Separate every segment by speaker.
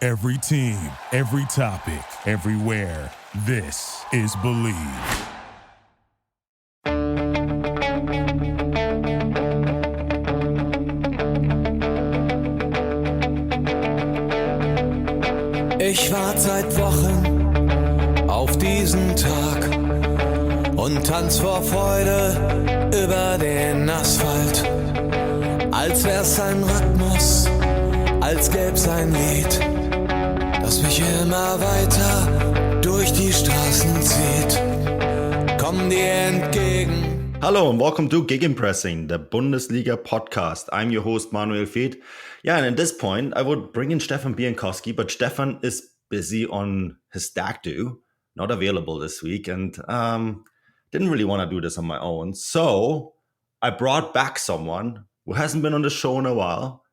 Speaker 1: Every team, every topic, everywhere. This is Believe.
Speaker 2: Ich warte seit Wochen auf diesen Tag und tanz vor Freude über den Asphalt. Als wär's ein Rhythmus, als gäb's ein Lied, das mich immer weiter durch die Straßen zieht. Komm dir entgegen.
Speaker 3: Hello and welcome to Gegenpressing, the Bundesliga podcast. I'm your host, Manuel Feth. Yeah, and at this point, I would bring in Stefan Bienkowski, but Stefan is busy on his stag do, not available this week, and didn't really want to do this on my own. So I brought back someone who hasn't been on the show in a while,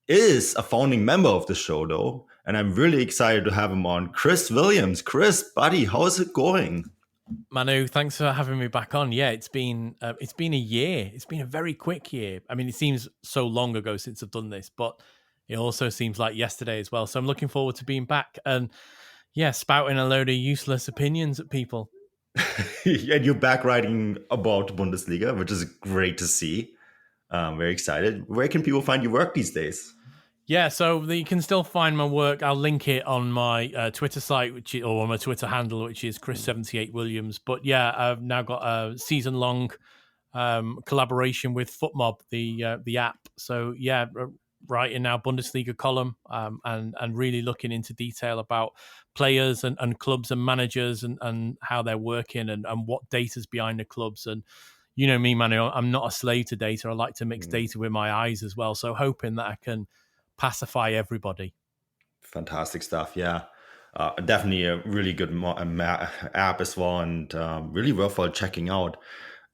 Speaker 3: is a founding member of the show though, and I'm really excited to have him on. Chris Williams. Chris, buddy, how's it going?
Speaker 4: Manu, thanks for having me back on. Yeah, it's been a year. It's been a very quick year. I mean, it seems so long ago since I've done this, but it also seems like yesterday as well. So I'm looking forward to being back and, yeah, spouting a load of useless opinions at people.
Speaker 3: And you're back writing about Bundesliga, which is great to see. Very excited. Where can people find your work these days?
Speaker 4: Yeah, so you can still find my work. I'll link it on my Twitter site, or on my Twitter handle, which is Chris78Williams. But yeah, I've now got a season-long collaboration with FootMob, the app. So yeah, writing our Bundesliga column and really looking into detail about players and clubs and managers and how they're working and what data's behind the clubs. And you know me, Manu, I'm not a slave to data. I like to mix data with my eyes as well. So hoping that I can pacify everybody.
Speaker 3: Fantastic stuff. Yeah. Definitely a really good app as well, and really worthwhile checking out.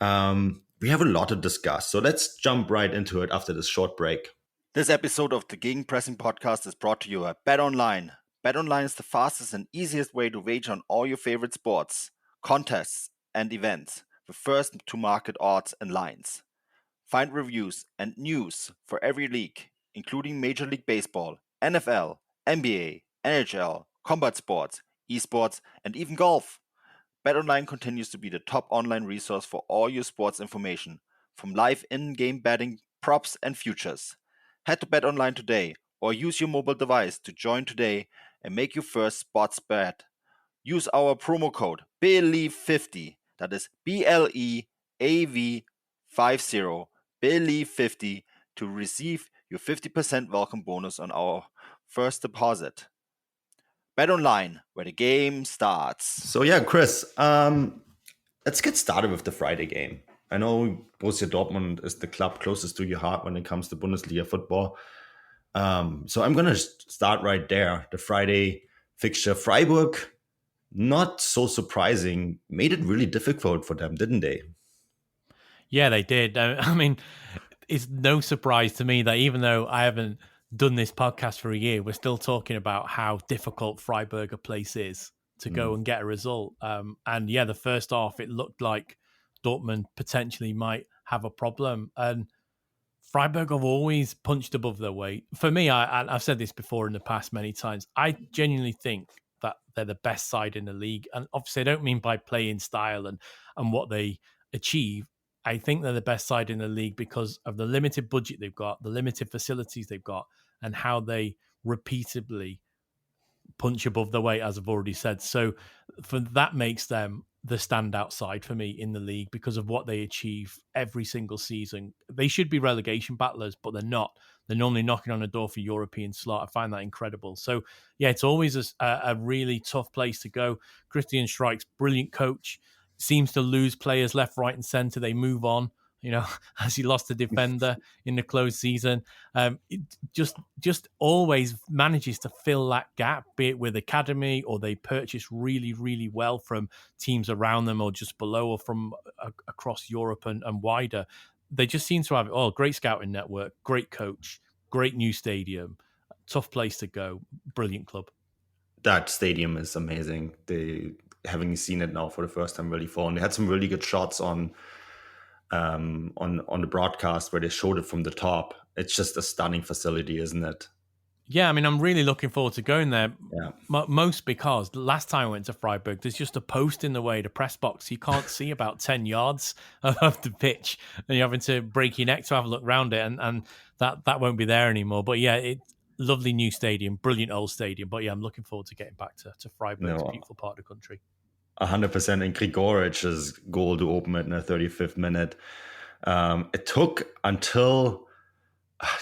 Speaker 3: We have a lot to discuss, so let's jump right into it after this short break.
Speaker 5: This episode of the Gegenpressing podcast is brought to you by BetOnline. BetOnline is the fastest and easiest way to wager on all your favorite sports, contests, and events with first-to-market odds and lines. Find reviews and news for every league, including Major League Baseball, NFL, NBA, NHL, combat sports, esports, and even golf. BetOnline continues to be the top online resource for all your sports information, from live in-game betting, props, and futures. Head to BetOnline today or use your mobile device to join today and make your first sports bet. Use our promo code BELIEVE50, that is BLEAV50, BELIEVE50, to receive your 50% welcome bonus on our first deposit. BetOnline, where the game starts.
Speaker 3: So yeah, Chris, let's get started with the Friday game. I know Borussia Dortmund is the club closest to your heart when it comes to Bundesliga football. So I'm going to start right there. The Friday fixture, Freiburg, not so surprising, made it really difficult for them, didn't they?
Speaker 4: Yeah, they did. I mean, it's no surprise to me that even though I haven't done this podcast for a year, we're still talking about how difficult Freiburg a place is to go and get a result. And yeah, the first half, it looked like Dortmund potentially might have a problem. And Freiburg have always punched above their weight. For me, I've said this before in the past many times, I genuinely think that they're the best side in the league. And obviously, I don't mean by playing style and what they achieve. I think they're the best side in the league because of the limited budget they've got, the limited facilities they've got, and how they repeatedly punch above their weight, as I've already said. So that makes them the standout side for me in the league because of what they achieve every single season. They should be relegation battlers, but they're not. They're normally knocking on the door for European slot. I find that incredible. So yeah, it's always a really tough place to go. Christian Streich, brilliant coach, seems to lose players left, right, and centre. They move on, you know, as he lost a defender in the closed season. It just always manages to fill that gap, be it with academy or they purchase really, really well from teams around them or just below or from across Europe and wider. They just seem to have great scouting network, great coach, great new stadium, tough place to go, brilliant club.
Speaker 3: That stadium is amazing. Having seen it now for the first time, really fun. They had some really good shots on the broadcast where they showed it from the top. It's just a stunning facility, isn't it?
Speaker 4: Yeah, I mean, I'm really looking forward to going there.
Speaker 3: Yeah.
Speaker 4: Most because the last time I went to Freiburg, there's just a post in the way, the press box. You can't see about 10 yards of the pitch, and you're having to break your neck to have a look around it, and that won't be there anymore. But yeah, it's lovely new stadium, brilliant old stadium. But yeah, I'm looking forward to getting back to Freiburg. It's a beautiful part of the country.
Speaker 3: 100%. And Grigorich's goal to open it in the 35th minute. It took until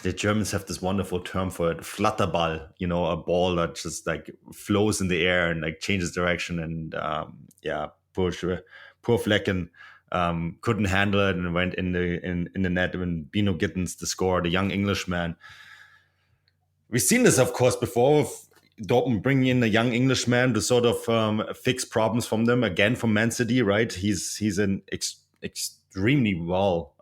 Speaker 3: the Germans have this wonderful term for it, Flatterball, a ball that just like flows in the air and like changes direction. And poor Flecken couldn't handle it and went in the net when Bino Gittens the score, the young Englishman. We've seen this, of course, before with Dortmund bringing in a young Englishman to sort of fix problems from them, again from Man City, right? He's an extremely well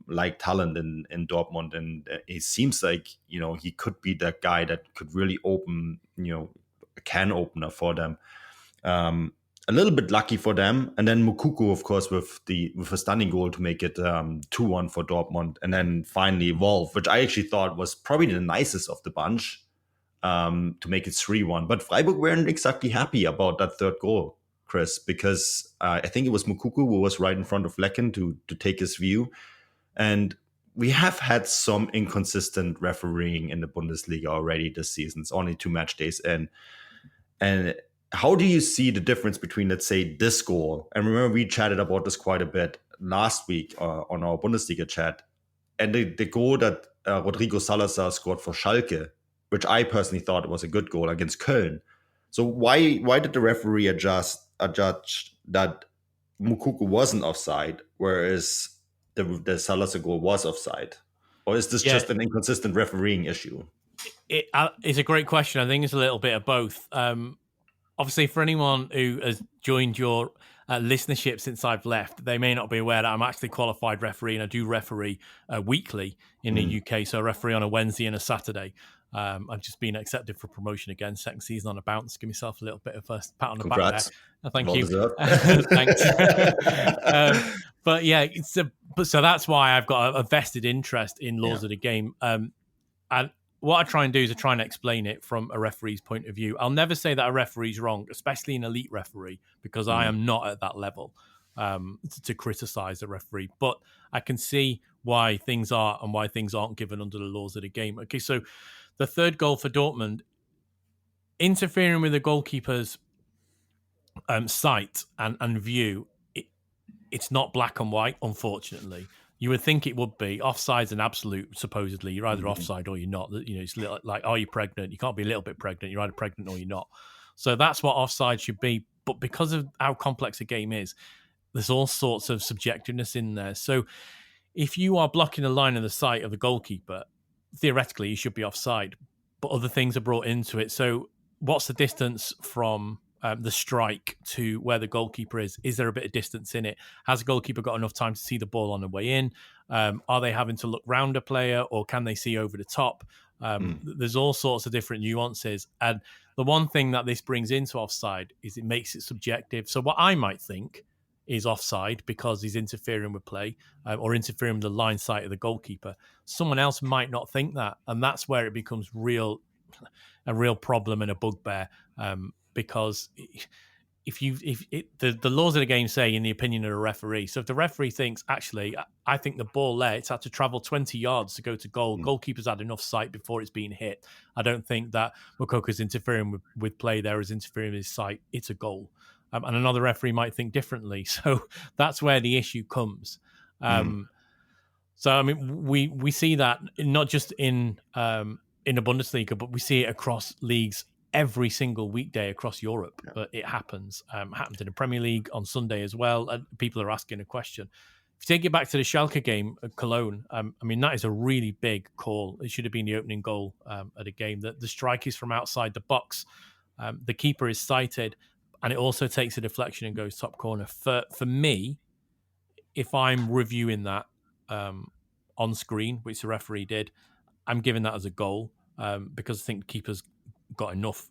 Speaker 3: liked talent in Dortmund, and it seems like he could be that guy that could really open a can opener for them. A little bit lucky for them, and then Moukoko, of course, with a stunning goal to make it 2-1 for Dortmund, and then finally Wolf, which I actually thought was probably the nicest of the bunch, to make it 3-1. But Freiburg weren't exactly happy about that third goal, Chris, because I think it was Moukoko who was right in front of Flecken to take his view. And we have had some inconsistent refereeing in the Bundesliga already this season. It's only 2 match days in. And how do you see the difference between, let's say, this goal? And remember, we chatted about this quite a bit last week on our Bundesliga chat. And the goal that Rodrigo Salazar scored for Schalke, which I personally thought was a good goal against Köln. So why did the referee adjudge that Moukoko wasn't offside, whereas the Salazar goal was offside? Or is this just an inconsistent refereeing issue?
Speaker 4: It's a great question. I think it's a little bit of both. Obviously, for anyone who has joined your listenership since I've left, they may not be aware that I'm actually qualified referee, and I do referee weekly in the UK. So I referee on a Wednesday and a Saturday. I've just been accepted for promotion again, second season on a bounce. Give myself a little bit of a pat on the back there. Thank
Speaker 3: well
Speaker 4: you.
Speaker 3: Thanks.
Speaker 4: But yeah, so that's why I've got a vested interest in laws of the game. And what I try and do is I try and explain it from a referee's point of view. I'll never say that a referee's wrong, especially an elite referee, because I am not at that level to criticize a referee. But I can see why things are and why things aren't given under the laws of the game. Okay, so the third goal for Dortmund, interfering with the goalkeeper's sight and view, it's not black and white, unfortunately. You would think it would be. Offside's an absolute, supposedly. You're either offside or you're not. It's like, are you pregnant? You can't be a little bit pregnant. You're either pregnant or you're not. So that's what offside should be. But because of how complex a game is, there's all sorts of subjectiveness in there. So if you are blocking the line of the sight of the goalkeeper, theoretically you should be offside. But other things are brought into it. So what's the distance from the strike to where the goalkeeper is? Is there a bit of distance in it? Has the goalkeeper got enough time to see the ball on the way in? Are they having to look round a player, or can they see over the top? There's all sorts of different nuances. And the one thing that this brings into offside is it makes it subjective. So what I might think is offside because he's interfering with play or interfering with the line sight of the goalkeeper, someone else might not think that. And that's where it becomes a real problem and a bugbear. Because the laws of the game say, in the opinion of the referee, so if the referee thinks, actually, I think the ball there, it's had to travel 20 yards to go to goal, goalkeeper's had enough sight before it's been hit. I don't think that Moukoko's interfering with play there is interfering with his sight. It's a goal. And another referee might think differently. So that's where the issue comes. So, I mean, we see that not just in the Bundesliga, but we see it across leagues every single weekday across Europe. But it happens. Happens in the Premier League on Sunday as well. And people are asking a question. If you take it back to the Schalke game at Cologne, I mean, that is a really big call. It should have been the opening goal at a game. The strike is from outside the box. The keeper is sighted, and it also takes a deflection and goes top corner. For me, if I'm reviewing that on screen, which the referee did, I'm giving that as a goal because I think the keeper's got enough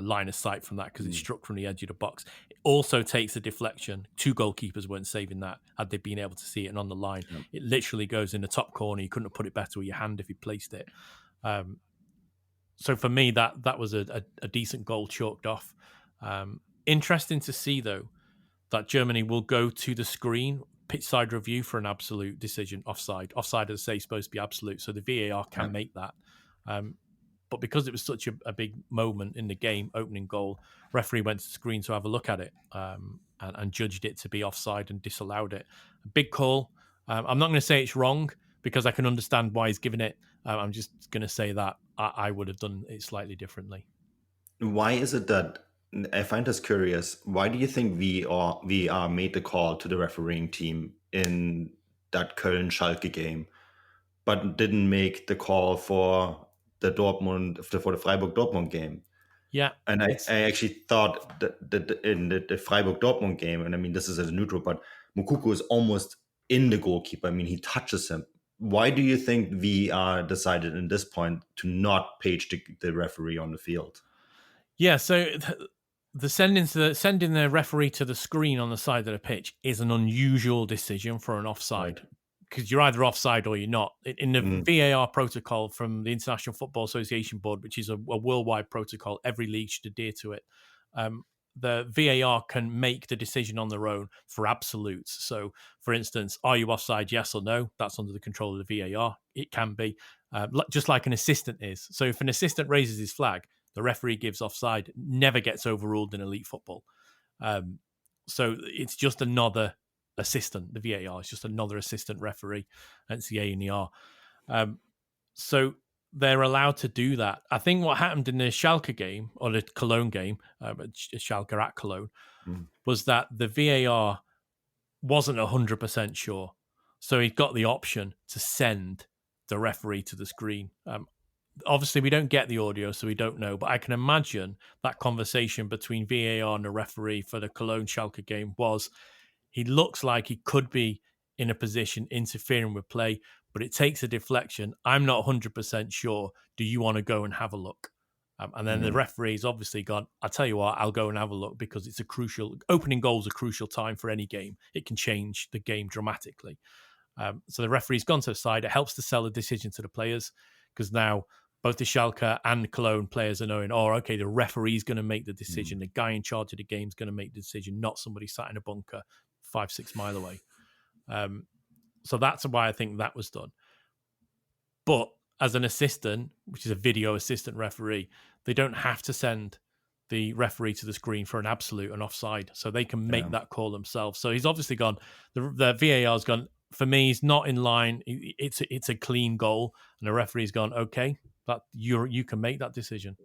Speaker 4: line of sight from that because it's struck from the edge of the box. It also takes a deflection. 2 goalkeepers weren't saving that had they been able to see it and on the line. It literally goes in the top corner. You couldn't have put it better with your hand if you placed it. So for me, that was a decent goal chalked off. Interesting to see, though, that Germany will go to the screen, pitch side review for an absolute decision, offside. Offside, as I say, is supposed to be absolute, so the VAR can make that. But because it was such a big moment in the game, opening goal, referee went to the screen to have a look at it and judged it to be offside and disallowed it. A big call. I'm not going to say it's wrong because I can understand why he's given it. I'm just going to say that I would have done it slightly differently.
Speaker 3: Why is it that, I find this curious, why do you think VR made the call to the refereeing team in that Köln-Schalke game, but didn't make the call for the Freiburg-Dortmund game?
Speaker 4: Yeah.
Speaker 3: And I actually thought that in the Freiburg-Dortmund game, and I mean, this is as a neutral, but Moukoko is almost in the goalkeeper. I mean, he touches him. Why do you think VR decided in this point to not page the referee on the field?
Speaker 4: Yeah, so the sending the referee to the screen on the side of the pitch is an unusual decision for an offside, because you're either offside or you're not. In the VAR protocol from the International Football Association Board, which is a worldwide protocol, every league should adhere to it. The VAR can make the decision on their own for absolutes. So, for instance, are you offside, yes or no? That's under the control of the VAR. It can be, just like an assistant is. So if an assistant raises his flag, the referee gives offside, never gets overruled in elite football. So it's just another assistant. The VAR is just another assistant referee. That's the A and the R. So they're allowed to do that. I think what happened in the Schalke game, or the Cologne game, Schalke at Cologne, was that the VAR wasn't 100% sure. So he got the option to send the referee to the screen. Obviously, we don't get the audio, so we don't know. But I can imagine that conversation between VAR and the referee for the Cologne Schalke game was, he looks like he could be in a position interfering with play, but it takes a deflection. I'm not 100% sure. Do you want to go and have a look? And then the referee's obviously gone, I'll tell you what, I'll go and have a look, because it's opening goal's a crucial time for any game. It can change the game dramatically. So the referee's gone to the side. It helps to sell the decision to the players, because now both the Schalke and Cologne players are knowing, okay, the referee's going to make the decision. The guy in charge of the game is going to make the decision, not somebody sat in a bunker 5-6 miles away. So that's why I think that was done. But as an assistant, which is a video assistant referee, they don't have to send the referee to the screen for an absolute and offside. So they can make that call themselves. So he's obviously gone, the VAR's gone, for me, he's not in line. It's a clean goal. And the referee's gone, okay, that you can make that decision.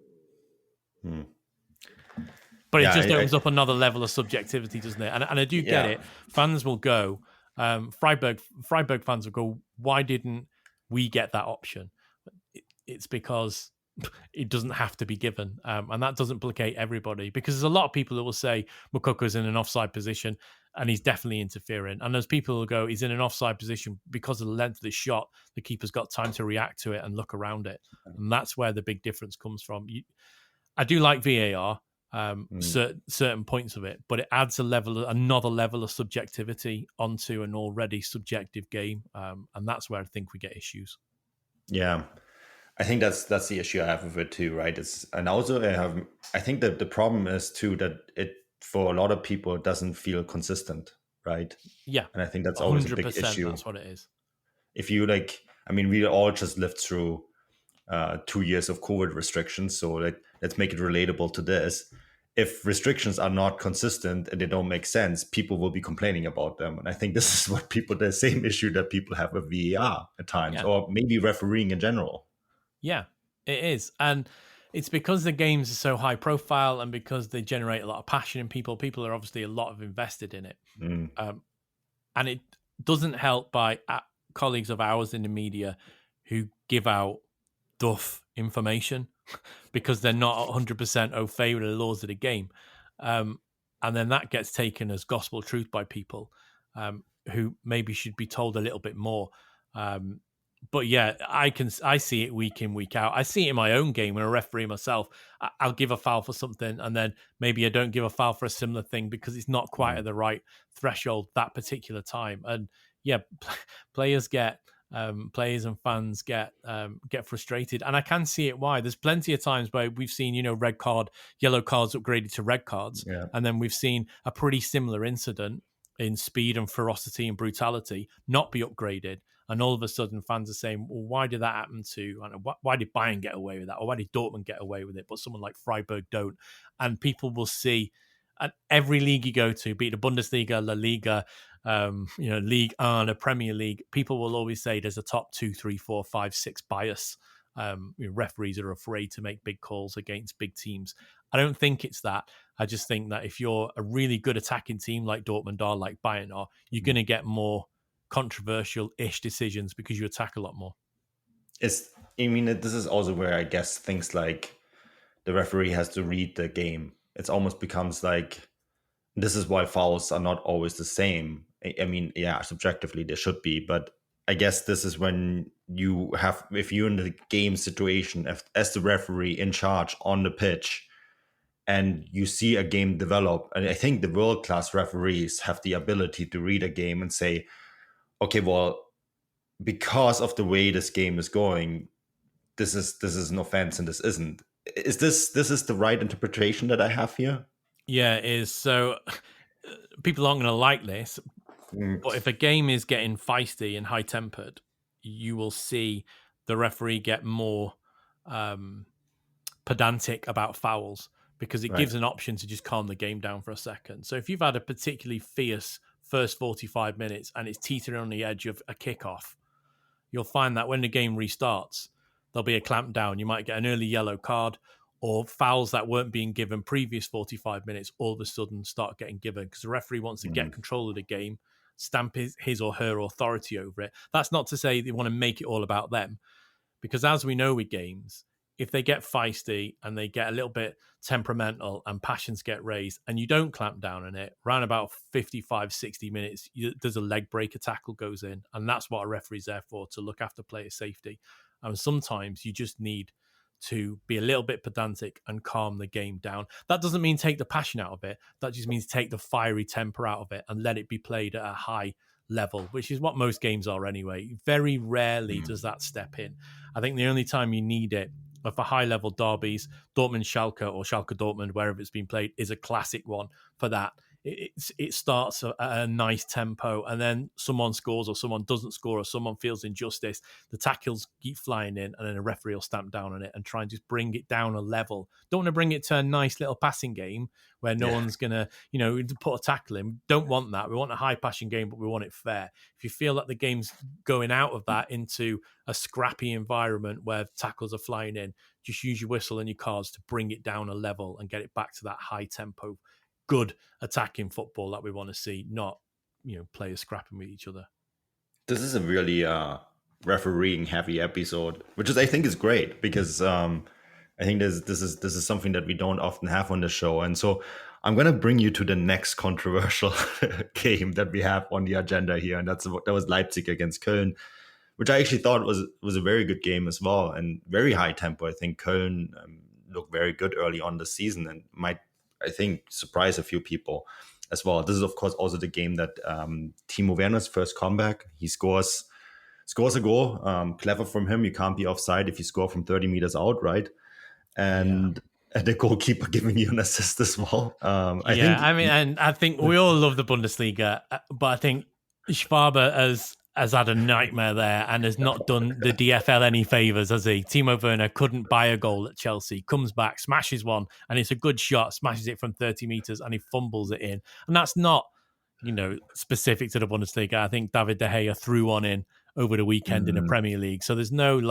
Speaker 4: But it just opens up another level of subjectivity, doesn't it? And I do get it. Fans will go, Freiburg fans will go, why didn't we get that option? It's because it doesn't have to be given. And that doesn't placate everybody, because there's a lot of people that will say Moukoko's in an offside position and he's definitely interfering. And there's people who go, he's in an offside position because of the length of the shot. The keeper's got time to react to it and look around it. And that's where the big difference comes from. I do like VAR, certain points of it, but it adds another level of subjectivity onto an already subjective game. And that's where I think we get issues.
Speaker 3: Yeah. I think that's the issue I have with it too, right? I think that the problem is too that it, for a lot of people, it doesn't feel consistent, right?
Speaker 4: Yeah.
Speaker 3: And I think that's always a big
Speaker 4: 100%,
Speaker 3: issue.
Speaker 4: that's what it is.
Speaker 3: If you we all just lived through 2 years of COVID restrictions, so let's make it relatable to this. If restrictions are not consistent and they don't make sense, people will be complaining about them. And I think this is the same issue that people have with VAR at times, or maybe refereeing in general.
Speaker 4: Yeah, it is. And it's because the games are so high profile and because they generate a lot of passion in people. People are obviously a lot of invested in it. And it doesn't help by colleagues of ours in the media who give out duff information because they're not 100% au fait with the laws of the game. And then that gets taken as gospel truth by people who maybe should be told a little bit more. But yeah, I see it week in, week out. I see it in my own game when a referee myself, I'll give a foul for something and then maybe I don't give a foul for a similar thing because it's not quite at the right threshold that particular time. And yeah, players get players and fans get frustrated, and I can see it why. There's plenty of times where we've seen, red card, yellow cards upgraded to red cards, and then we've seen a pretty similar incident in speed and ferocity and brutality not be upgraded, and all of a sudden fans are saying, well, why did that happen to, I don't know, why did Bayern get away with that, or why did Dortmund get away with it, but someone like Freiburg don't? And people will see at every league you go to, be it the Bundesliga, La Liga, League and a Premier League, people will always say there's a top 2, 3, 4, 5, 6 bias. Referees are afraid to make big calls against big teams. I don't think it's that. I just think that if you're a really good attacking team like Dortmund are, like Bayern are, you're going to get more controversial-ish decisions because you attack a lot more.
Speaker 3: This is also where I guess things like the referee has to read the game. It almost becomes like, this is why fouls are not always the same. I mean, yeah, subjectively they should be, but I guess this is when if you're in the game situation as the referee in charge on the pitch, and you see a game develop, and I think the world-class referees have the ability to read a game and say, okay, well, because of the way this game is going, this is an offense and this isn't. Is this the right interpretation that I have here?
Speaker 4: Yeah, it is. So people aren't going to like this, but if a game is getting feisty and high-tempered, you will see the referee get more pedantic about fouls, because it gives an option to just calm the game down for a second. So if you've had a particularly fierce first 45 minutes and it's teetering on the edge of a kickoff, you'll find that when the game restarts, there'll be a clamp down. You might get an early yellow card, or fouls that weren't being given previous 45 minutes all of a sudden start getting given because the referee wants to get control of the game, stamp his or her authority over it. That's not to say they want to make it all about them, because as we know with games, if they get feisty and they get a little bit temperamental and passions get raised and you don't clamp down on it, around about 55, 60 minutes, there's a leg breaker tackle goes in. And that's what a referee's there for, to look after player safety. And sometimes you just need to be a little bit pedantic and calm the game down. That doesn't mean take the passion out of it. That just means take the fiery temper out of it and let it be played at a high level, which is what most games are anyway. Very rarely does that step in. I think the only time you need it are for high-level derbies. Dortmund Schalke or Schalke Dortmund, wherever it's been played, is a classic one for that. It starts at a nice tempo, and then someone scores or someone doesn't score or someone feels injustice. The tackles keep flying in, and then a referee will stamp down on it and try and just bring it down a level. Don't want to bring it to a nice little passing game where no one's going to, put a tackle in. Don't want that. We want a high passing game, but we want it fair. If you feel that the game's going out of that into a scrappy environment where tackles are flying in, just use your whistle and your cards to bring it down a level and get it back to that high tempo, good attacking football that we want to see, not players scrapping with each other.
Speaker 3: This is a really refereeing heavy episode, which I think is great, because I think this is something that we don't often have on the show. And so I'm going to bring you to the next controversial game that we have on the agenda here, and that was Leipzig against Köln, which I actually thought was a very good game as well, and very high tempo. I think Köln looked very good early on the season and might, I think, surprise a few people as well. This is, of course, also the game that Timo Werner's first comeback. He scores a goal. Clever from him. You can't be offside if you score from 30 meters out, right? And the goalkeeper giving you an assist as well.
Speaker 4: I think we all love the Bundesliga, but I think Schwaber has had a nightmare there and has not done the DFL any favours, has he? Timo Werner couldn't buy a goal at Chelsea, comes back, smashes one, and it's a good shot, smashes it from 30 metres, and he fumbles it in. And that's not, specific to the Bundesliga. I think David De Gea threw one in over the weekend in the Premier League. So there's no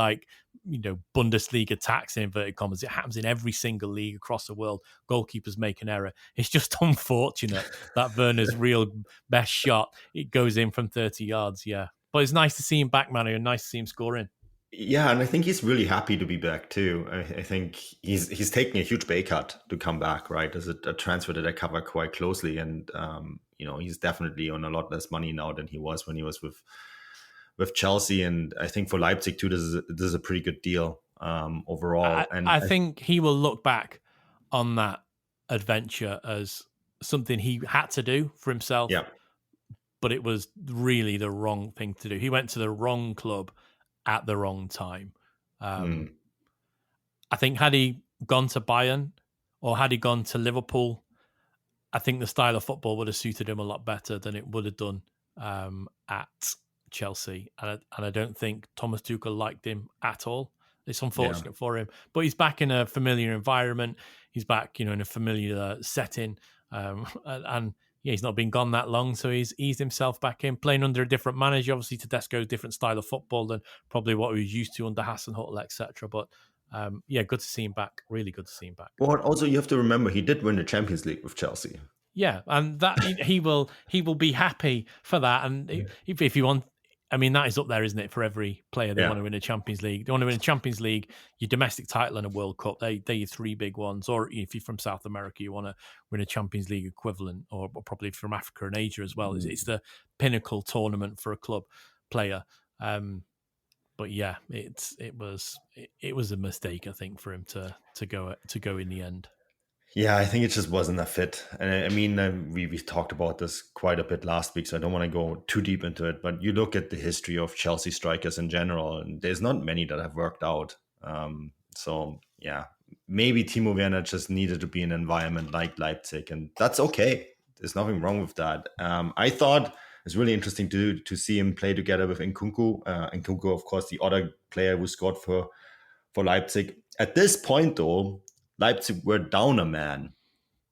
Speaker 4: Bundesliga tax in inverted commas. It happens in every single league across the world. Goalkeepers make an error. It's just unfortunate that Werner's real best shot, it goes in from 30 yards. Yeah. But it's nice to see him back, Manu, and nice to see him scoring.
Speaker 3: Yeah, and I think he's really happy to be back too. I think he's taking a huge pay cut to come back, right? As a transfer that I cover quite closely, and he's definitely on a lot less money now than he was when he was with Chelsea. And I think for Leipzig too, this is a pretty good deal overall.
Speaker 4: I think he will look back on that adventure as something he had to do for himself.
Speaker 3: Yeah.
Speaker 4: but it was really the wrong thing to do. He went to the wrong club at the wrong time. I think had he gone to Bayern or had he gone to Liverpool, I think the style of football would have suited him a lot better than it would have done at Chelsea. And I don't think Thomas Tuchel liked him at all. It's unfortunate for him. But he's back in a familiar environment. He's back, in a familiar setting. And he's not been gone that long, so he's eased himself back in, playing under a different manager. Obviously, Tedesco's different style of football than probably what he was used to under Hasenhüttl, etc. But good to see him back. Really good to see him back.
Speaker 3: But also, you have to remember he did win the Champions League with Chelsea.
Speaker 4: Yeah, and that he will be happy for that. And if you want, I mean, that is up there, isn't it, for every player? They want to win a Champions League. They want to win a Champions League, your domestic title, and a World Cup. They're your three big ones. Or if you're from South America, you want to win a Champions League equivalent, or probably from Africa and Asia as well. It's the pinnacle tournament for a club player. But yeah, it was a mistake, I think, for him to go in the end.
Speaker 3: Yeah, I think it just wasn't a fit. And I mean, we talked about this quite a bit last week, so I don't want to go too deep into it. But you look at the history of Chelsea strikers in general, and there's not many that have worked out. So yeah, maybe Timo Werner just needed to be in an environment like Leipzig, and that's okay. There's nothing wrong with that. I thought it's really interesting to see him play together with Nkunku. Nkunku, of course, the other player who scored for Leipzig. At this point, though, Leipzig were down a man.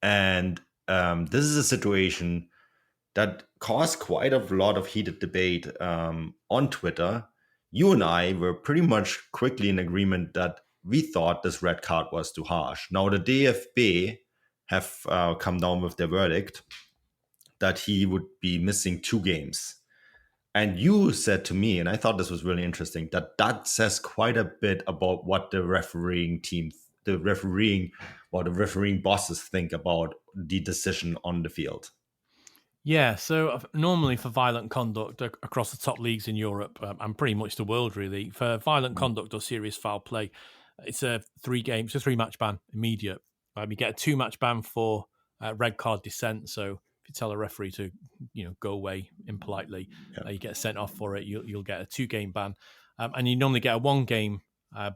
Speaker 3: And this is a situation that caused quite a lot of heated debate on Twitter. You and I were pretty much quickly in agreement that we thought this red card was too harsh. Now, the DFB have come down with their verdict that he would be missing 2 games. And you said to me, and I thought this was really interesting, that says quite a bit about what the refereeing bosses think about the decision on the field.
Speaker 4: Yeah, so normally for violent conduct across the top leagues in Europe, and pretty much the world really, for violent conduct or serious foul play, it's a 3-match ban, immediate. You get a 2-match ban for red card dissent. So if you tell a referee to go away impolitely, you get sent off for it. You'll get a 2-game ban, and you normally get a 1-game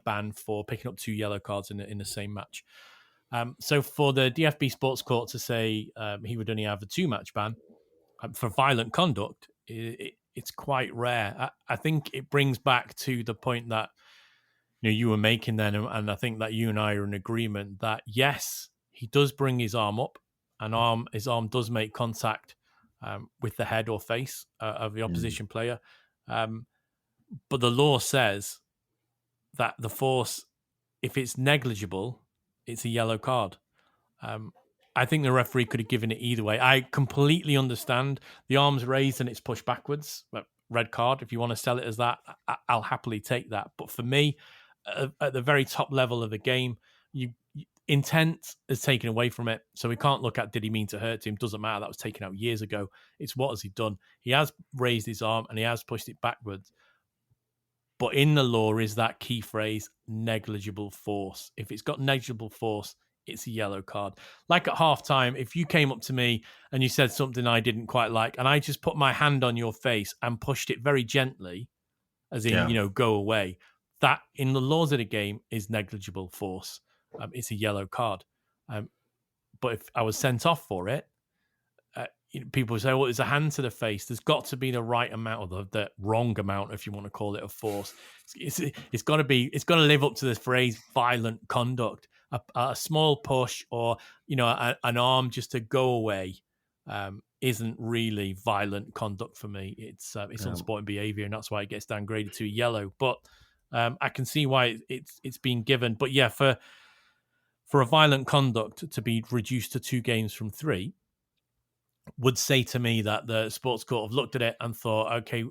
Speaker 4: ban for picking up 2 yellow cards in the same match. So for the DFB Sports Court to say he would only have a 2-match ban for violent conduct, it's quite rare. I think it brings back to the point that you were making then, and I think that you and I are in agreement that yes, he does bring his arm up, and his arm does make contact with the head or face of the opposition player. But the law says that the force, if it's negligible, it's a yellow card. I think the referee could have given it either way. I completely understand the arm's raised and it's pushed backwards. Red card, if you want to sell it as that, I'll happily take that. But for me, at the very top level of the game, intent is taken away from it. So we can't look at, did he mean to hurt him? Doesn't matter. That was taken out years ago. It's what has he done? He has raised his arm and he has pushed it backwards. But in the law is that key phrase, negligible force. If it's got negligible force, it's a yellow card. Like at halftime, if you came up to me and you said something I didn't quite like, and I just put my hand on your face and pushed it very gently, as in, go away, that in the laws of the game is negligible force. It's a yellow card. But if I was sent off for it, people say, well, it's a hand to the face. There's got to be the right amount, or the wrong amount, if you want to call it, of force. It's got to live up to this phrase, violent conduct. A small push or, an arm just to go away isn't really violent conduct for me. It's unsporting behaviour, and that's why it gets downgraded to a yellow. But I can see why it's been given. But yeah, for a violent conduct to be reduced to 2 games from 3, would say to me that the sports court have looked at it and thought, okay,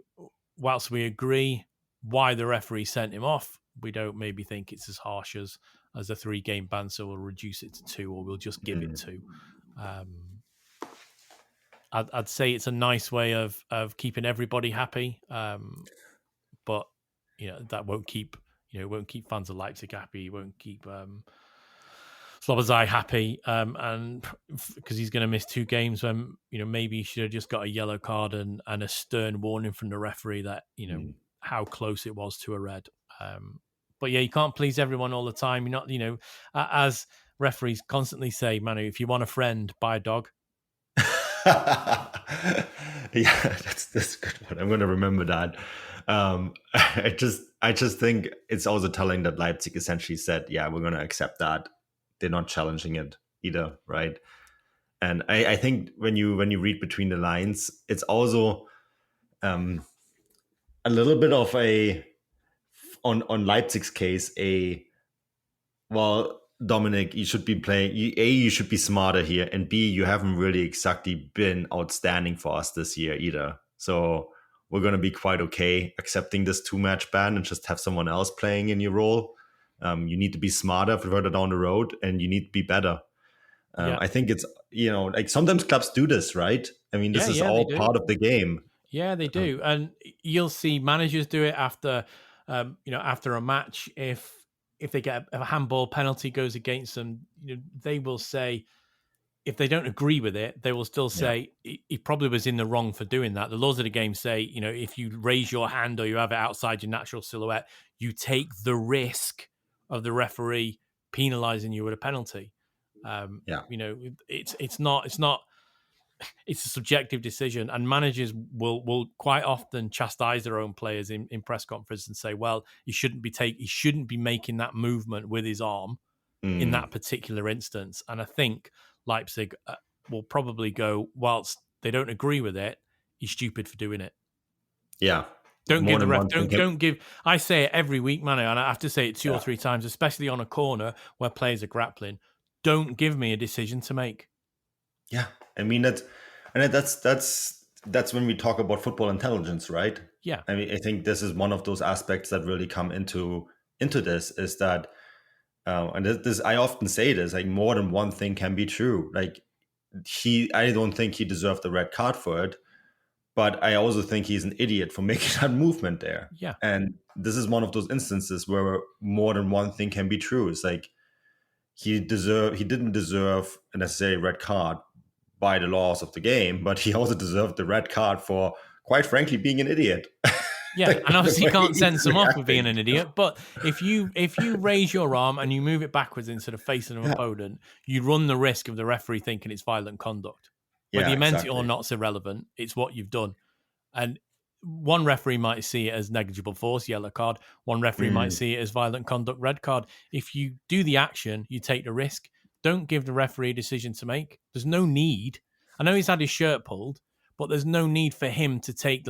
Speaker 4: whilst we agree why the referee sent him off, we don't maybe think it's as harsh as a 3-game ban, so we'll reduce it to 2, or we'll just give it 2. I'd say it's a nice way of keeping everybody happy, but that won't keep fans of Leipzig happy. It won't keep Slobozai happy, and because he's going to miss 2 games when maybe he should have just got a yellow card and a stern warning from the referee that how close it was to a red. But yeah, you can't please everyone all the time. You're not, as referees constantly say, Manu, if you want a friend, buy a dog.
Speaker 3: Yeah, that's a good one. I'm going to remember that. I just think it's also telling that Leipzig essentially said, yeah, we're going to accept that. They're not challenging it either, right? And I think when you read between the lines, it's also a little bit of on Leipzig's case, Dominic, you should be playing. You should be smarter here, and B, you haven't really exactly been outstanding for us this year either. So we're going to be quite okay accepting this 2-match ban and just have someone else playing in your role. You need to be smarter further down the road, and you need to be better. I think it's like sometimes clubs do this, right? I mean, this is all part of the game.
Speaker 4: Yeah, they do, and you'll see managers do it after after a match if they get a handball penalty goes against them, they will say, if they don't agree with it, they will still say he probably was in the wrong for doing that. The laws of the game say, if you raise your hand or you have it outside your natural silhouette, you take the risk of the referee penalizing you with a penalty. It's a subjective decision, and managers will quite often chastise their own players in press conference and say, well, he shouldn't be making that movement with his arm in that particular instance. And I think Leipzig will probably go, whilst they don't agree with it, he's stupid for doing it.
Speaker 3: Yeah.
Speaker 4: Don't give the ref. Don't give. I say it every week, Manu, and I have to say it 2 or 3 times, especially on a corner where players are grappling. Don't give me a decision to make.
Speaker 3: Yeah, I mean that's when we talk about football intelligence, right?
Speaker 4: Yeah.
Speaker 3: I mean, I think this is one of those aspects that really come into this is that, and this I often say this, like more than one thing can be true. Like I don't think he deserved the red card for it, but I also think he's an idiot for making that movement there.
Speaker 4: Yeah.
Speaker 3: And this is one of those instances where more than one thing can be true. It's like he didn't deserve a necessary red card by the laws of the game, but he also deserved the red card for, quite frankly, being an idiot.
Speaker 4: Yeah, and obviously you can't send him off for being an idiot. But if you raise your arm and you move it backwards into the face of an opponent, you run the risk of the referee thinking it's violent conduct. Whether you meant it or not is irrelevant. It's what you've done. And one referee might see it as negligible force, yellow card. One referee might see it as violent conduct, red card. If you do the action, you take the risk. Don't give the referee a decision to make. There's no need. I know he's had his shirt pulled, but there's no need for him to take.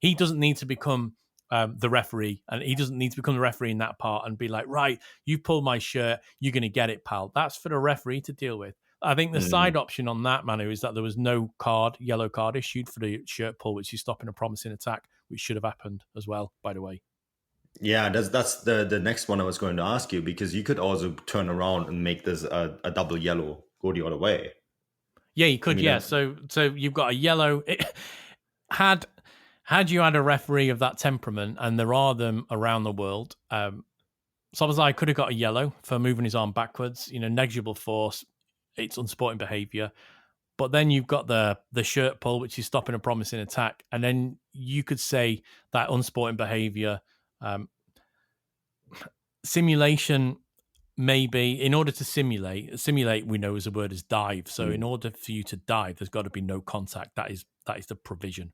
Speaker 4: He doesn't need to become the referee, and he doesn't need to become the referee in that part and be like, right, you pulled my shirt, you're going to get it, pal. That's for the referee to deal with. I think the side option on that, Manu, is that there was no yellow card issued for the shirt pull, which is stopping a promising attack, which should have happened as well, by the way.
Speaker 3: Yeah, that's the next one I was going to ask you, because you could also turn around and make this a double yellow, go the other way.
Speaker 4: Yeah, you could. So you've got a yellow. Had you had a referee of that temperament, and there are them around the world, Slobozai could have got a yellow for moving his arm backwards. Negligible force. It's unsporting behaviour. But then you've got the shirt pull, which is stopping a promising attack, and then you could say that unsporting behaviour. Simulation, maybe. In order to simulate, we know as a word is dive. So in order for you to dive, there's got to be no contact. That is the provision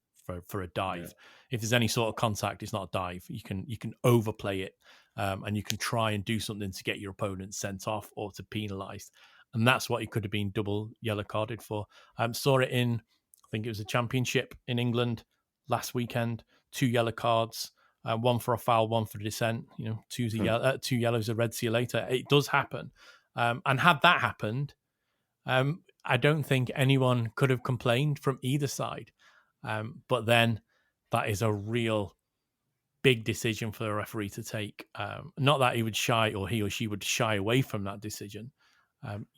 Speaker 4: for a dive. Yeah. If there's any sort of contact, it's not a dive. You can overplay it, and you can try and do something to get your opponent sent off or to penalised. And that's what he could have been double yellow carded for. Saw it in, I think it was a championship in England last weekend. 2 yellow cards. One for a foul, one for dissent. 2 yellows, a red, see you later. It does happen. And had that happened, I don't think anyone could have complained from either side. But then that is a real big decision for the referee to take. Not that he or she would shy away from that decision.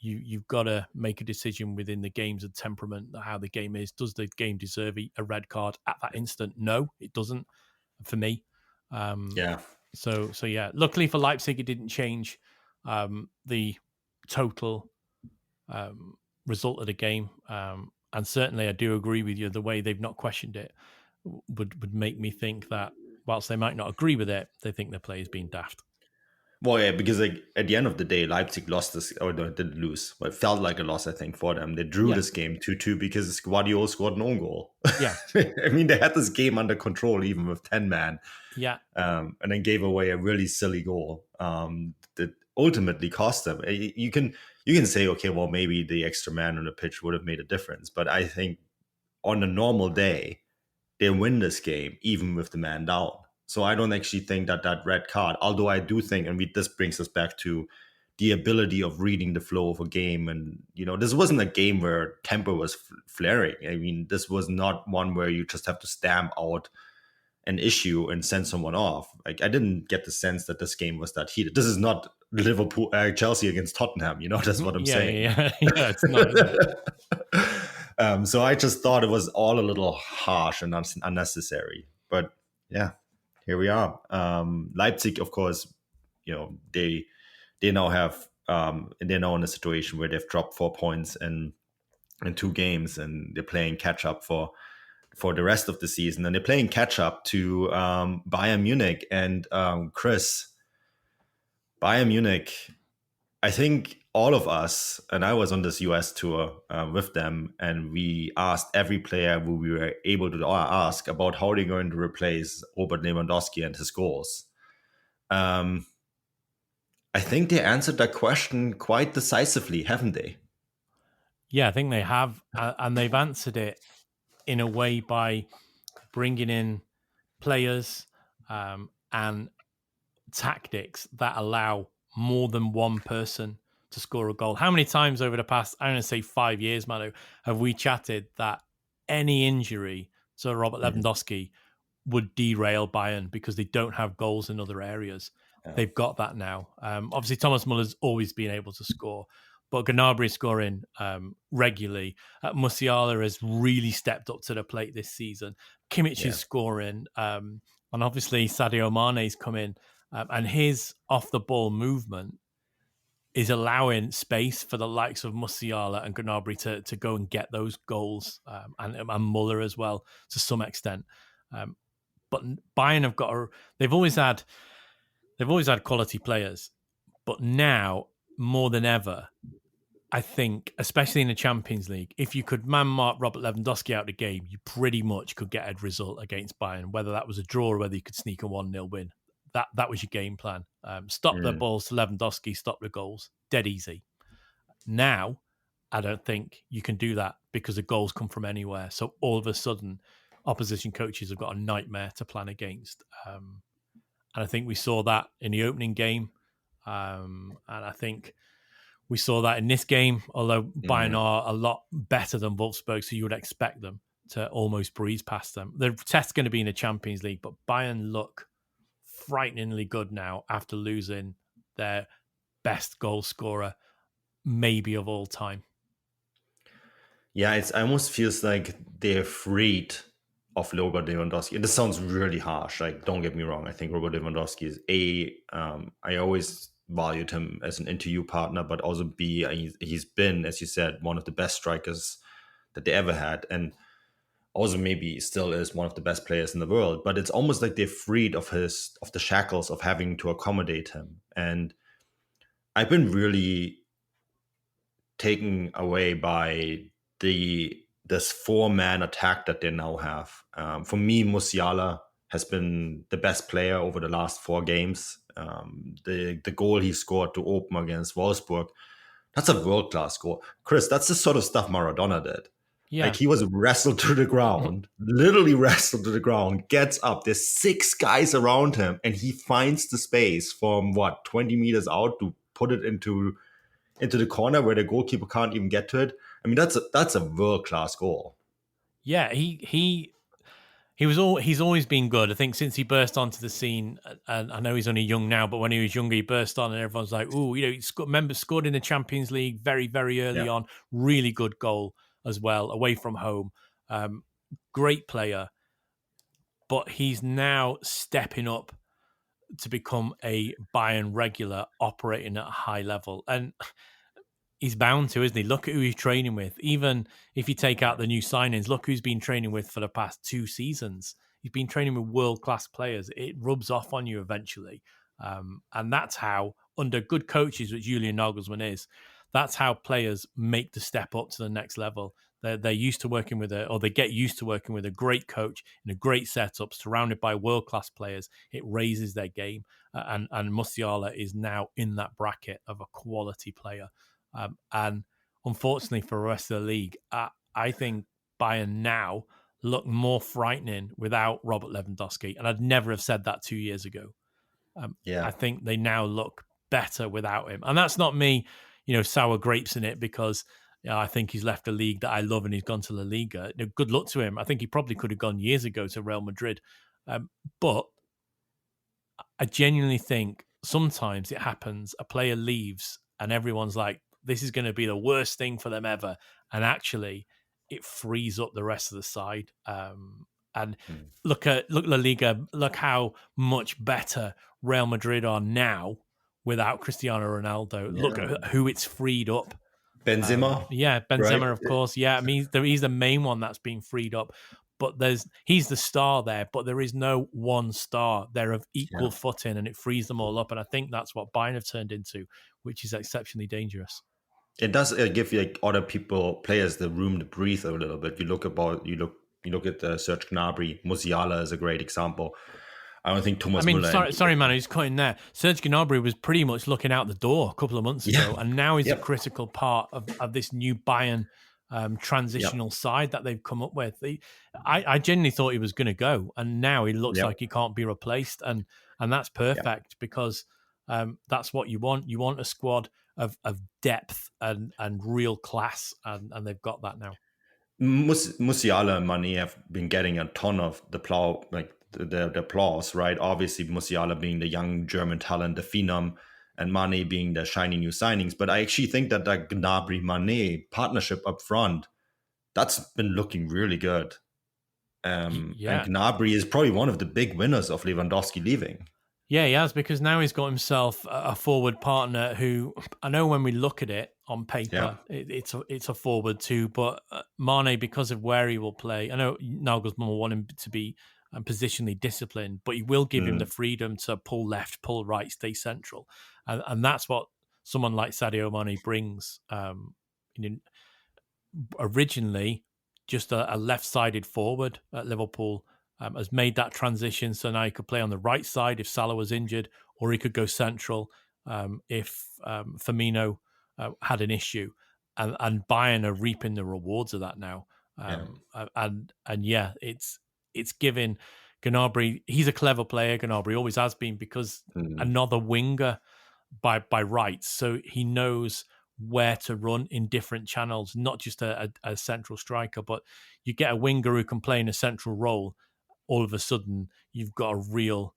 Speaker 4: You've got to make a decision within the game's temperament, how the game is. Does the game deserve a red card at that instant? No, it doesn't. For me. So yeah. Luckily for Leipzig, it didn't change the total result of the game. And certainly I do agree with you, the way they've not questioned it would make me think that whilst they might not agree with it, they think their play is being daft.
Speaker 3: Well, yeah, because like at the end of the day, Leipzig lost this, or no, didn't lose. But it felt like a loss, I think, for them. They drew this game 2-2 because Guardiola scored an own goal.
Speaker 4: Yeah.
Speaker 3: I mean, they had this game under control, even with 10 man.
Speaker 4: Yeah.
Speaker 3: And then gave away a really silly goal that ultimately cost them. You can say, okay, well, maybe the extra man on the pitch would have made a difference. But I think on a normal day, they win this game, even with the man down. So I don't actually think that red card, although I do think, and this brings us back to the ability of reading the flow of a game. And, this wasn't a game where tempo was flaring. I mean, this was not one where you just have to stamp out an issue and send someone off. Like, I didn't get the sense that this game was that heated. This is not Chelsea against Tottenham. That's what I'm saying.
Speaker 4: Yeah, it's not.
Speaker 3: So I just thought it was all a little harsh and unnecessary. But yeah, here we are. Leipzig, of course, they now have they're now in a situation where they've dropped 4 points in 2 games, and they're playing catch up for the rest of the season, and they're playing catch up to Bayern Munich. And Chris, Bayern Munich, I think all of us, and I was on this US tour with them, and we asked every player who we were able to ask about how they're going to replace Robert Lewandowski and his goals. I think they answered that question quite decisively, haven't they?
Speaker 4: Yeah, I think they have, and they've answered it in a way by bringing in players and tactics that allow more than one person to score a goal. How many times over the past, I'm going to say 5 years, Manu, have we chatted that any injury to Robert Lewandowski would derail Bayern because they don't have goals in other areas? Yeah. They've got that now. Obviously, Thomas Muller's always been able to score, but Gnabry is scoring regularly. Musiala has really stepped up to the plate this season. Kimmich is scoring. And obviously, Sadio Mane's come in. And his off-the-ball movement is allowing space for the likes of Musiala and Gnabry to go and get those goals, and Muller as well to some extent. But Bayern have they've always had quality players, but now more than ever, I think, especially in the Champions League, if you could man-mark Robert Lewandowski out of the game, you pretty much could get a result against Bayern, whether that was a draw or whether you could sneak a 1-0 win. That was your game plan. Stop the balls to Lewandowski, stop the goals. Dead easy. Now, I don't think you can do that because the goals come from anywhere. So all of a sudden, opposition coaches have got a nightmare to plan against. And I think we saw that in the opening game. And I think we saw that in this game, although Bayern are a lot better than Wolfsburg, so you would expect them to almost breeze past them. The test's going to be in the Champions League, but Bayern look frighteningly good now after losing their best goal scorer, maybe of all time.
Speaker 3: Yeah, it almost feels like they're freed of Robert Lewandowski. This sounds really harsh. Like, don't get me wrong. I think Robert Lewandowski is I always valued him as an interview partner, but also B, he's been, as you said, one of the best strikers that they ever had. And also maybe still is one of the best players in the world, but it's almost like they're freed of the shackles of having to accommodate him. And I've been really taken away by this 4-man attack that they now have. For me, Musiala has been the best player over the last 4 games. The goal he scored to open against Wolfsburg, that's a world-class goal. Chris, that's the sort of stuff Maradona did. Yeah. Like, he was wrestled to the ground, literally wrestled to the ground, gets up. There's 6 guys around him, and he finds the space from 20 meters out to put it into the corner where the goalkeeper can't even get to it. I mean, that's a world-class goal.
Speaker 4: Yeah, he's always been good. I think since he burst onto the scene, and I know he's only young now, but when he was younger, he burst on, and everyone's like, "Oh, he scored in the Champions League very, very early on. Really good goal as well, away from home. Great player, but he's now stepping up to become a Bayern regular, operating at a high level. And he's bound to, isn't he? Look at who he's training with. Even if you take out the new signings, look who's been training with for the past 2 seasons. He's been training with world-class players. It rubs off on you eventually. And that's how, under good coaches, which Julian Nagelsmann is, that's how players make the step up to the next level. They're used to working with they get used to working with a great coach in a great setup, surrounded by world-class players. It raises their game. And Musiala is now in that bracket of a quality player. And unfortunately for the rest of the league, I think Bayern now look more frightening without Robert Lewandowski. And I'd never have said that 2 years ago. I think they now look better without him. And that's not me, sour grapes in it because I think he's left a league that I love and he's gone to La Liga. Good luck to him. I think he probably could have gone years ago to Real Madrid. But I genuinely think sometimes it happens, a player leaves and everyone's like, this is going to be the worst thing for them ever. And actually, it frees up the rest of the side. And look La Liga, look how much better Real Madrid are now without Cristiano Ronaldo. Yeah. Look at who it's freed up.
Speaker 3: Benzema.
Speaker 4: Benzema, right? Of course. Yeah, I mean, he's the main one that's been freed up. But he's the star there, but there is no one star. They're of equal footing, and it frees them all up. And I think that's what Bayern have turned into, which is exceptionally dangerous.
Speaker 3: It does give other players the room to breathe a little bit. You look at Serge Gnabry. Musiala is a great example. I don't think Thomas Müller...
Speaker 4: Sorry, Manu, he's cutting there. Serge Gnabry was pretty much looking out the door a couple of months ago, and now he's a critical part of this new Bayern transitional side that they've come up with. I genuinely thought he was going to go, and now he looks like he can't be replaced, and that's perfect because that's what you want. You want a squad of depth and real class, and they've got that now.
Speaker 3: Musiala and Mane have been getting a ton of the applause, right? Obviously, Musiala being the young German talent, the phenom, and Mane being the shiny new signings. But I actually think that Gnabry-Mane partnership up front, that's been looking really good. And Gnabry is probably one of the big winners of Lewandowski leaving.
Speaker 4: Yeah, he has, because now he's got himself a forward partner who, I know when we look at it on paper, it's a forward too, but Mane, because of where he will play, I know Nagelsmann will want him to be positionally disciplined, but he will give him the freedom to pull left, pull right, stay central. And that's what someone like Sadio Mane brings. Originally, just a left-sided forward at Liverpool, has made that transition, so now he could play on the right side if Salah was injured, or he could go central if Firmino had an issue. And Bayern are reaping the rewards of that now. It's given Gnabry, he's a clever player, Gnabry always has been, because another winger by rights, so he knows where to run in different channels, not just a central striker, but you get a winger who can play in a central role, all of a sudden you've got a real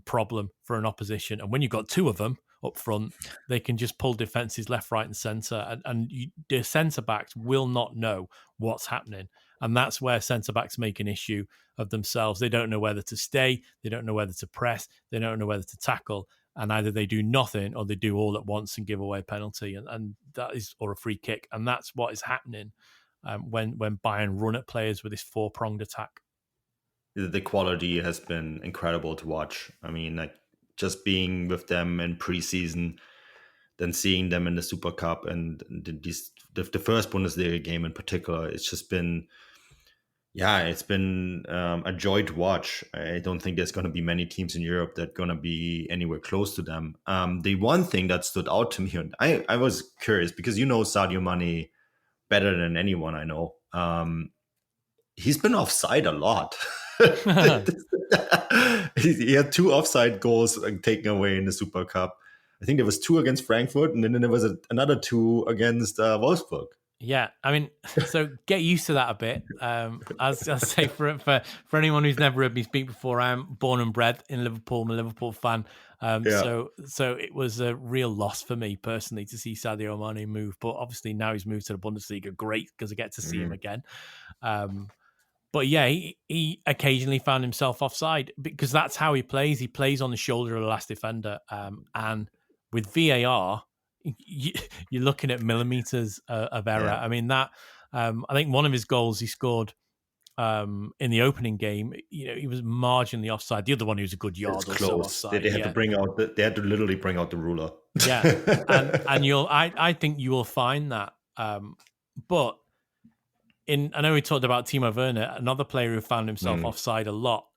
Speaker 4: problem for an opposition. And when you've got two of them up front, they can just pull defences left, right and centre, and the centre-backs will not know what's happening. And that's where centre-backs make an issue of themselves. They don't know whether to stay, they don't know whether to press, they don't know whether to tackle, and either they do nothing or they do all at once and give away a penalty, and that is, or a free kick. And that's what is happening when Bayern run at players with this four-pronged attack.
Speaker 3: The quality has been incredible to watch. I mean, like, just being with them in preseason, then seeing them in the Super Cup and the first Bundesliga game in particular, it's just been, it's been a joy to watch. I don't think there's going to be many teams in Europe that are going to be anywhere close to them. The one thing that stood out to me, and I was curious because Sadio Mane better than anyone I know. He's been offside a lot. He had 2 offside goals taken away in the Super Cup. I think there was 2 against Frankfurt, and then there was another 2 against Wolfsburg.
Speaker 4: Yeah, I mean, so get used to that a bit. As I say, for anyone who's never heard me speak before, I'm born and bred in Liverpool. I'm a Liverpool fan. So it was a real loss for me personally to see Sadio Mane move. But obviously now he's moved to the Bundesliga. Great, because I get to see him again. But yeah, he occasionally found himself offside because that's how he plays. He plays on the shoulder of the last defender. And with VAR, you're looking at millimeters of error.
Speaker 3: Yeah.
Speaker 4: I mean, that I think one of his goals he scored in the opening game, he was marginally offside. The other one, he was a good yard
Speaker 3: It's
Speaker 4: or
Speaker 3: close.
Speaker 4: so offside.
Speaker 3: They had to bring out they had to literally bring out the ruler.
Speaker 4: Yeah, and I think you will find that. But I know we talked about Timo Werner, another player who found himself offside a lot,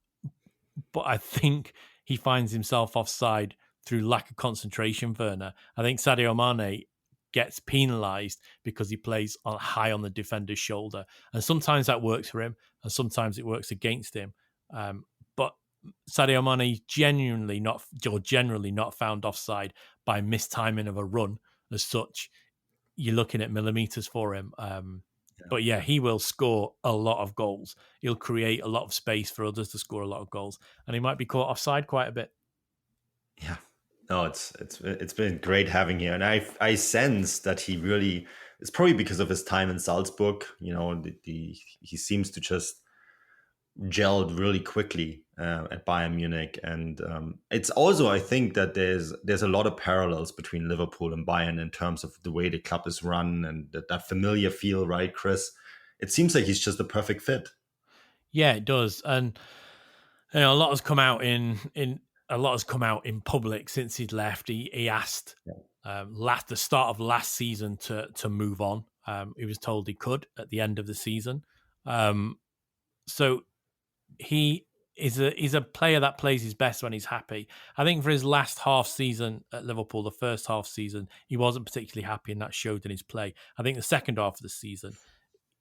Speaker 4: but I think he finds himself offside through lack of concentration. Werner, I think Sadio Mane gets penalised because he plays high on the defender's shoulder, and sometimes that works for him, and sometimes it works against him. But Sadio Mane generally not found offside by mistiming of a run as such. You're looking at millimeters for him. But yeah, he will score a lot of goals. He'll create a lot of space for others to score a lot of goals, and he might be caught offside quite a bit.
Speaker 3: Yeah, no, it's been great having here, and I sense that he really, it's probably because of his time in Salzburg. He seems to just gelled really quickly at Bayern Munich, and it's also, I think that there's a lot of parallels between Liverpool and Bayern in terms of the way the club is run and that familiar feel, right, Chris? It seems like he's just a perfect fit. Yeah,
Speaker 4: it does, and a lot has come out in public since he'd left. He asked the start of last season to move on. He was told he could at the end of the season. So he's a player that plays his best when he's happy. I think for his last half season at Liverpool, the first half season, he wasn't particularly happy, and that showed in his play. I think the second half of the season,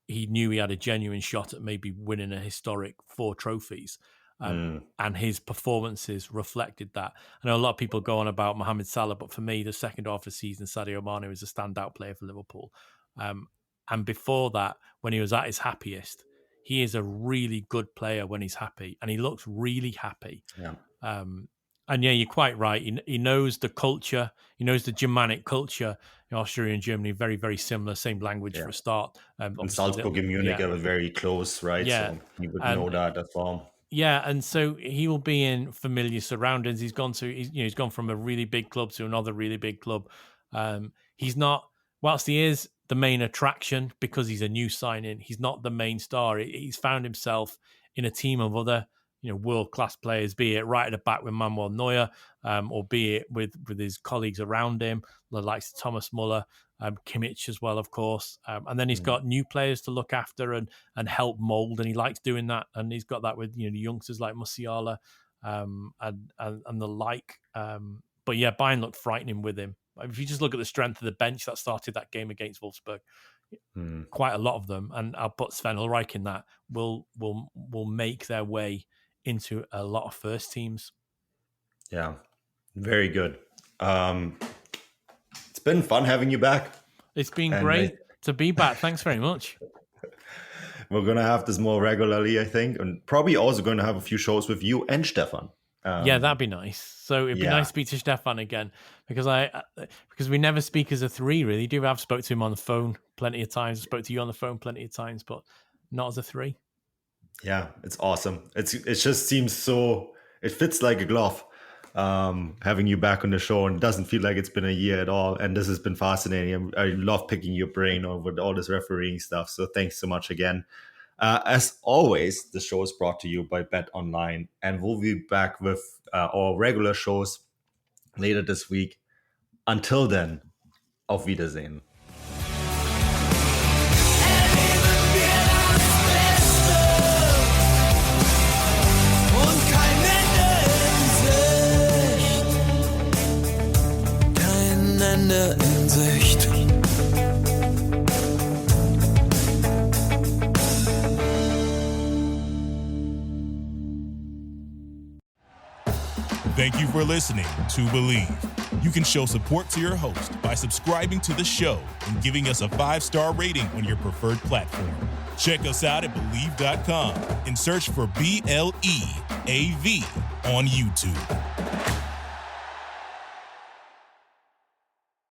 Speaker 4: he knew he had a genuine shot at maybe winning a historic 4 trophies. And his performances reflected that. I know a lot of people go on about Mohamed Salah, but for me, the second half of the season, Sadio Mane was a standout player for Liverpool. And before that, when he was at his happiest, he is a really good player when he's happy, and he looks really happy. Yeah. And yeah, you're quite right. He knows the culture. He knows the Germanic culture. Austria and Germany, very, very similar, same language for a start.
Speaker 3: And Salzburg and Munich are very close, right?
Speaker 4: Yeah.
Speaker 3: So he would know that as well.
Speaker 4: Yeah, and so he will be in familiar surroundings. He's gone from a really big club to another really big club. He's not, whilst he is the main attraction because he's a new signing, he's not the main star. He's found himself in a team of other, world-class players, be it right at the back with Manuel Neuer, or be it with his colleagues around him, the likes of Thomas Muller, Kimmich as well, of course. And then he's got new players to look after and help mould, and he likes doing that. And he's got that with the youngsters like Musiala and the like. But yeah, Bayern looked frightening with him. If you just look at the strength of the bench that started that game against Wolfsburg, quite a lot of them, and I'll put Sven Ulreich in that, will make their way into a lot of first teams.
Speaker 3: Yeah, very good. It's been fun having you back.
Speaker 4: It's been great to be back. Thanks very much.
Speaker 3: We're going to have this more regularly, I think, and probably also going to have a few shows with you and Stefan.
Speaker 4: Yeah, that'd be nice. So it'd be nice to speak to Stefan again, because we never speak as a 3, really. I've spoke to him on the phone plenty of times. I spoke to you on the phone plenty of times, but not as a 3.
Speaker 3: Yeah, it's awesome. It just seems so, it fits like a glove. Having you back on the show, and it doesn't feel like it's been a year at all. And this has been fascinating. I love picking your brain over all this refereeing stuff. So thanks so much again. As always, the show is brought to you by Bet Online, and we'll be back with our regular shows later this week. Until then, auf Wiedersehen.
Speaker 2: In Sicht.
Speaker 1: Thank you for listening to Believe. You can show support to your host by subscribing to the show and giving us a 5-star rating on your preferred platform. Check us out at Believe.com and search for BLEAV on YouTube.